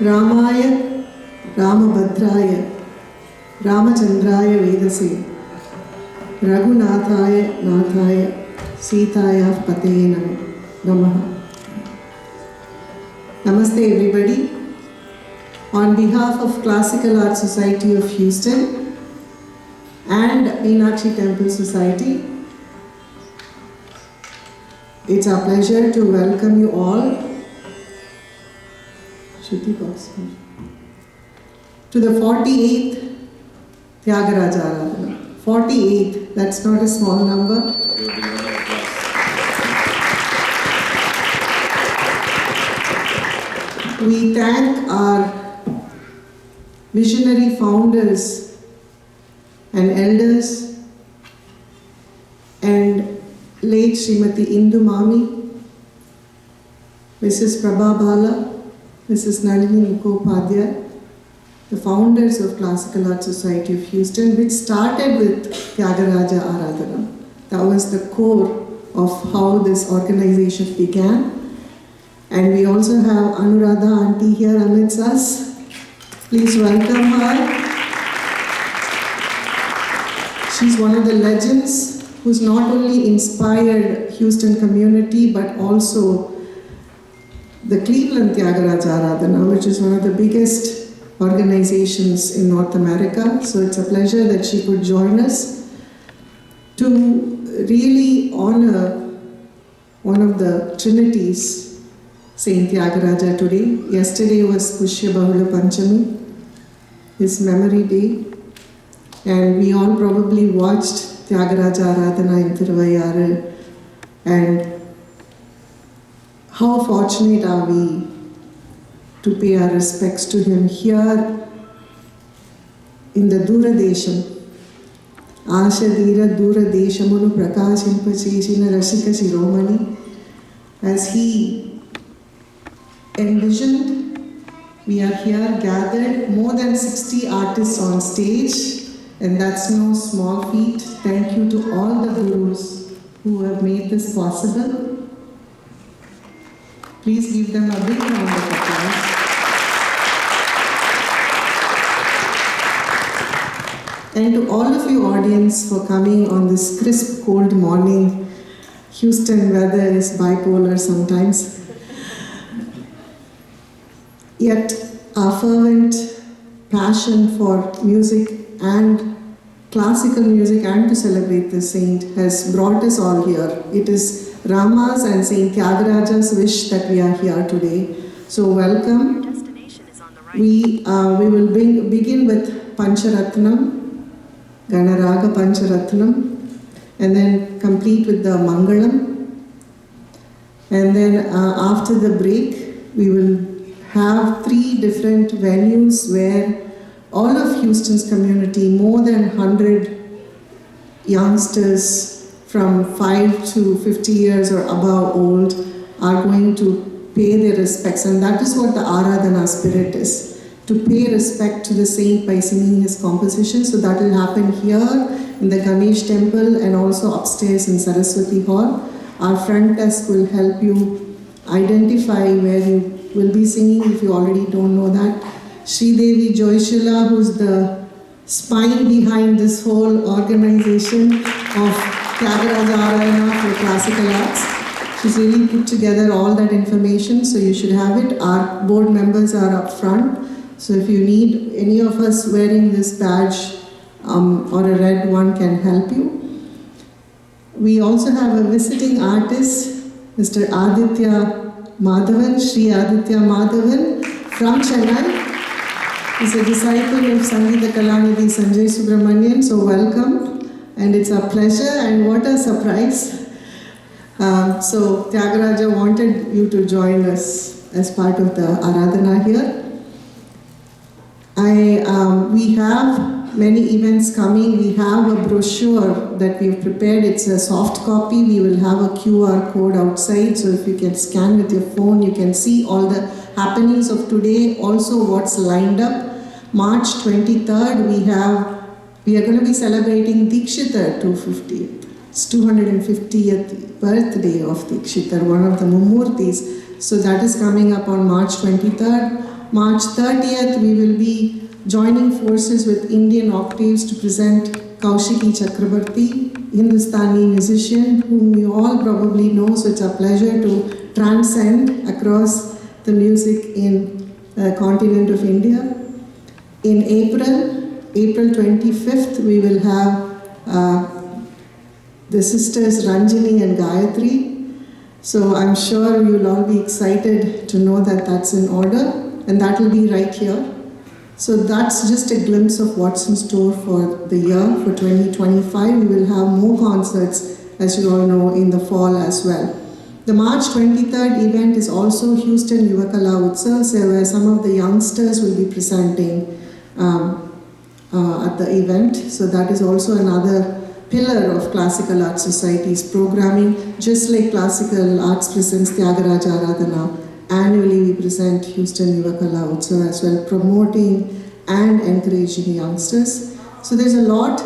Ramaya, Ramabhadraya, Ramachandraya Vedase, Raghunathaya, Nathaya, Sitaya Pateye Namaha. Namaste everybody. On behalf of Classical Art Society of Houston and Meenakshi Temple Society, it's our pleasure to welcome you all to the 48th Thyagaraja Aradhana. 48th, that's not a small number. We thank our visionary founders and elders and late Srimati Indu Mami, Mrs. Prabha Bala, Mrs. Nalini Mukhopadhyay, the founders of Classical Art Society of Houston, which started with Thyagaraja Aradhana. That was the core of how this organization began. And we also have Anuradha Auntie here amidst us. Please welcome her. She's one of the legends who's not only inspired Houston community but also the Cleveland Thyagaraja Aradhana, which is one of the biggest organizations in North America. So it's a pleasure that she could join us to really honor one of the trinities, Saint Thyagaraja today. Yesterday was Pushya Bahula Panchami, his memory day, and we all probably watched Thyagaraja Aradhana in Thiruvayyaru. And how fortunate are we to pay our respects to him here in the Duradesham. Ashadira Duradeshamunu Prakashimpacheshina Rashika Shiromani. As he envisioned, we are here gathered, more than 60 artists on stage, and that's no small feat. Thank you to all the gurus who have made this possible. Please give them a big round of applause. And to all of you audience for coming on this crisp, cold morning. Houston weather is bipolar sometimes. Yet our fervent passion for music and classical music and to celebrate the saint has brought us all here. It is Rama's and Saint Thyagaraja's wish that we are here today. So welcome. We will begin with Pacharatnam, Gana Raga Pacharatnam, and then complete with the Mangalam. And then after the break, we will have 3 different venues where all of Houston's community, more than 100 youngsters from 5 to 50 years or above old are going to pay their respects. And that is what the Aradhana spirit is, to pay respect to the saint by singing his composition. So that will happen here in the Ganesh temple and also upstairs in Saraswati Hall. Our front desk will help you identify where you will be singing if you already don't know that. Sri Devi Joyshila, who's the spine behind this whole organization of Thyagaraja Aradhana for classical arts. She's really put together all that information, so you should have it. Our board members are up front, so if you need any of us wearing this badge or a red one can help you. We also have a visiting artist, Mr. Aditya Madhavan, Sri Aditya Madhavan from Chennai. He's a disciple of Sangeeta Kalanidhi Sanjay Subramanian, so welcome. And it's a pleasure, and what a surprise. So Thyagaraja wanted you to join us as part of the Aradhana here. We have many events coming. We have a brochure that we've prepared. It's a soft copy. We will have a QR code outside, so if you can scan with your phone, you can see all the happenings of today, also what's lined up. March 23rd, we are going to be celebrating Dikshita 250th. It's 250th birthday of Dikshitar, one of the Mummurtis. So that is coming up on March 23rd. March 30th, we will be joining forces with Indian Octaves to present Kaushiki Chakrabarti, Hindustani musician whom you all probably know, so it's a pleasure to transcend across the music in the continent of India. In April 25th, we will have the sisters Ranjini and Gayatri. So I'm sure you'll all be excited to know that that's in order, and that will be right here. So that's just a glimpse of what's in store for the year, for 2025. We will have more concerts, as you all know, in the fall as well. The March 23rd event is also Houston Yuvakala Utsav, where some of the youngsters will be presenting at the event. So that is also another pillar of Classical Arts Society's programming. Just like Classical Arts presents Thyagaraja Aradhana, annually we present Houston Yuvakala Utsav as well, promoting and encouraging youngsters. So there's a lot.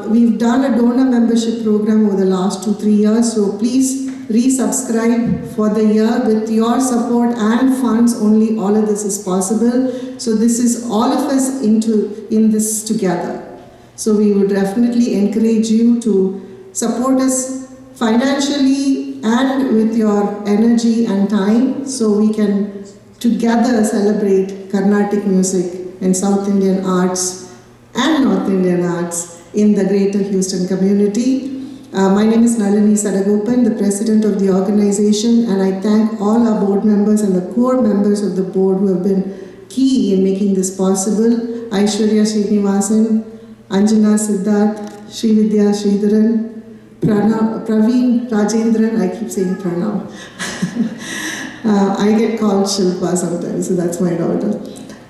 We've done a donor membership program over the last 2-3 years, so please resubscribe for the year. With your support and funds only all of this is possible. So this is all of us in this together. So we would definitely encourage you to support us financially and with your energy and time, so we can together celebrate Carnatic music and South Indian arts and North Indian arts in the greater Houston community. My name is Nalini Sadagopan, the president of the organization, and I thank all our board members and the core members of the board who have been key in making this possible. Aishwarya Srinivasan, Anjana Siddharth, Srividya Sridharan, Praveen Rajendran, I keep saying Pranav. I get called Shilpa sometimes, so that's my daughter.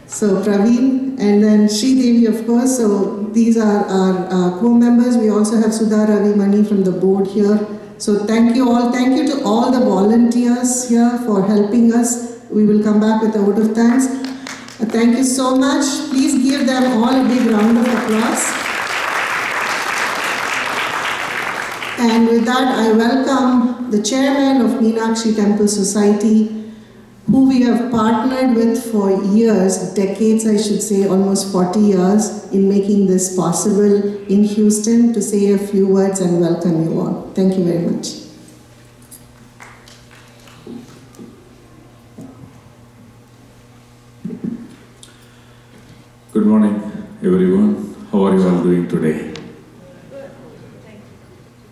So Praveen, and then Sridevi, of course. So these are our co-members. We also have Sudha Ravi Mani from the board here. So thank you all. Thank you to all the volunteers here for helping us. We will come back with a vote of thanks. Thank you so much. Please give them all a big round of applause. And with that, I welcome the chairman of Meenakshi Temple Society, who we have partnered with for years, decades I should say, almost 40 years, in making this possible in Houston, to say a few words and welcome you all. Thank you very much. Good morning, everyone. How are you all doing today?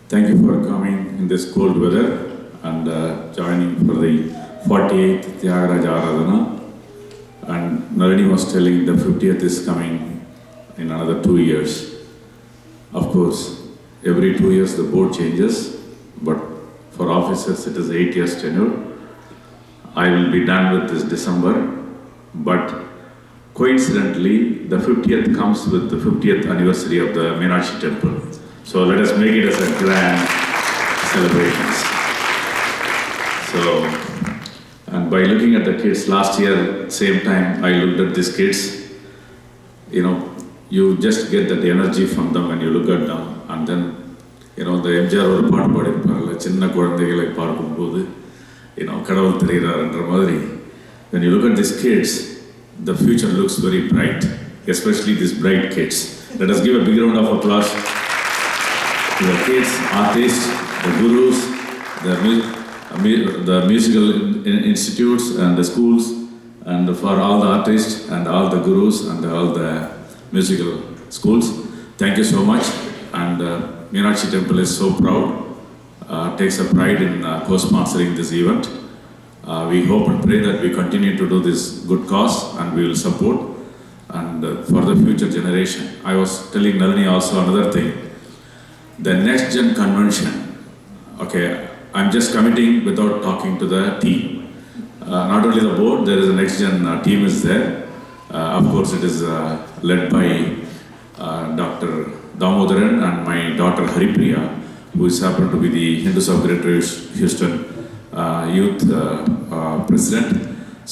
Thank you for coming in this cold weather and joining for the 48th Thyagaraja Aradhana. And Nalini was telling the 50th is coming in another 2 years. Of course, every 2 years the board changes, but for officers it is 8 years tenure. I will be done with this December, but coincidentally, the 50th comes with the 50th anniversary of the Meenakshi Temple. So let us make it as a grand celebrations. So, and by looking at the kids, last year, same time, I looked at these kids. You know, you just get that energy from them when you look at them. And then, you know, the MJR ஒரு பாட்டு பாடிருப்பார்ல, சின்ன குழந்தைகளை பார்க்கும்போது, you know, கடவுள் தெரிகிறார்ன்ற மாதிரி. When you look at these kids, the future looks very bright, especially these bright kids. Let us give a big round of applause to the kids, artists, the gurus, the musical institutes and the schools, and for all the artists and all the gurus and all the musical schools. Thank you so much. And Meenakshi Temple is so proud, takes a pride in co-sponsoring this event. We hope and pray that we continue to do this good cause and we will support and for the future generation. I was telling Nalini also another thing. The next gen convention, okay, I'm just committing without talking to the team. Not only the board, there is a next gen team is there. Of course, it is led by Dr. Damodaran and my daughter Haripriya, who is happened to be the Hindus of Greater Houston Youth President.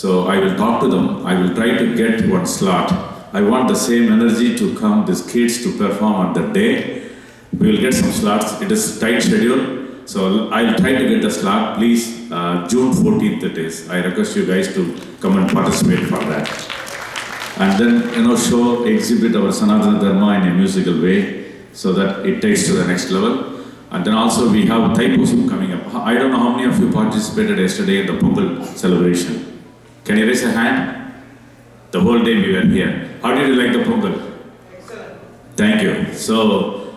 So I will talk to them. I will try to get one slot. I want the same energy to come, these kids to perform on that day. We will get some slots. It is tight schedule, So I'll try to get the slot. Please, June 14th it is. I request you guys to come and participate for that. And then, show, exhibit our Sanatana Dharma in a musical way so that it takes to the next level. And then also we have Thaipusam coming up. I don't know how many of you participated yesterday in the Pongal celebration. Can you raise a hand? The whole day we were here. How did you like the Pongal? Excellent. Thank you. So,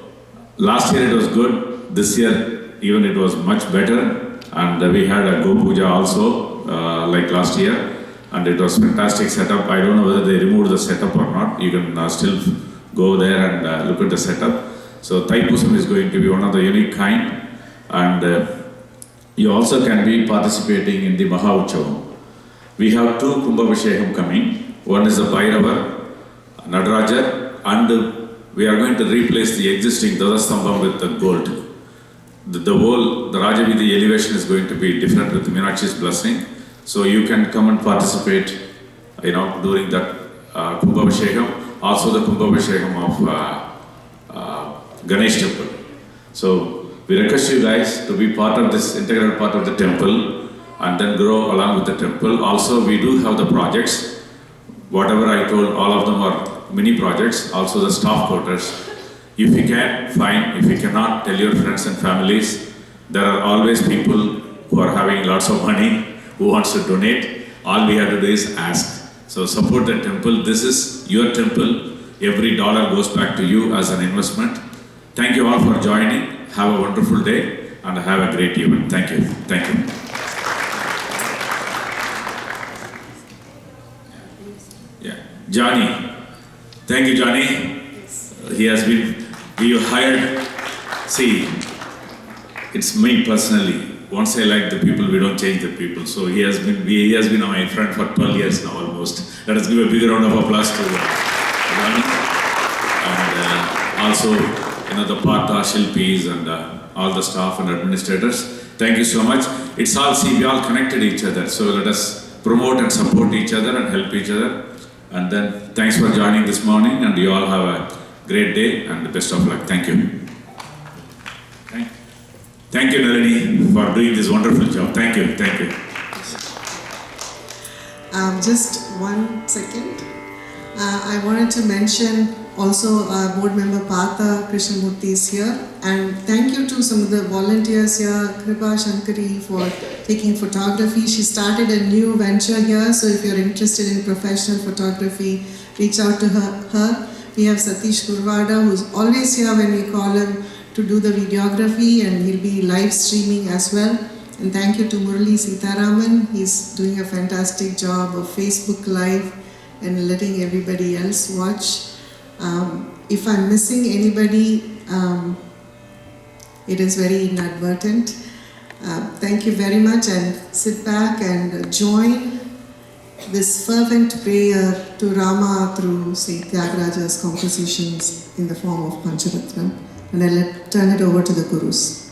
last year it was good. This year even it was much better. And we had a Go Puja also, like last year. And it was fantastic setup. I don't know whether they removed the setup or not. You can still go there and look at the setup. So Thaipusam is going to be one of the unique kind, and you also can be participating in the Maha Uchavam. We have two Kumbhabhishekam coming. One is the Bhairava, Nadarajar, and we are going to replace the existing Dvajastambham with the gold. The whole, the Rajavidhi elevation is going to be different with Meenakshi's blessing. So you can come and participate, during that Kumbhabhishekam. Also the Kumbhabhishekam of Ganesh temple. So we request you guys to be part of this integral part of the temple and then grow along with the temple. Also we do have the projects. Whatever I told, all of them are mini projects. Also the staff quarters. If you can, fine. If you cannot, tell your friends and families. There are always people who are having lots of money, who wants to donate. All we have to do is ask. So support the temple. This is your temple. Every dollar goes back to you as an investment. Thank you all for joining. Have a wonderful day and have a great event. Thank you. Thank you. Yeah, Johnny. Thank you, Johnny. He has been, we hired, see, it's me personally. Once I like the people, we don't change the people. So he has been my friend for 12 years now almost. Let us give a big round of applause to Johnny. And also, the Partha, Shilpis and all the staff and administrators. Thank you so much. It's all, we all connected each other. So let us promote and support each other and help each other. And then thanks for joining this morning, and you all have a great day and the best of luck. Thank you. Thank you, Nalini, for doing this wonderful job. Thank you. Thank you. Just 1 second. I wanted to mention also our board member Pacharatna Krishnamurthi is here, and thank you to some of the volunteers here, Kripa Shankari, for taking photography. She started a new venture here, so if you're interested in professional photography, reach out to her. We have Satish Kurwada, who's always here when we call him to do the videography, and he'll be live streaming as well. And thank you to Murali Sitaraman. He's doing a fantastic job of Facebook Live and letting everybody else watch. If I'm missing anybody, it is very inadvertent. Thank you very much, and sit back and join this fervent prayer to Rama through Sri Thyagaraja's compositions in the form of Pacharatna. And I'll turn it over to the Gurus.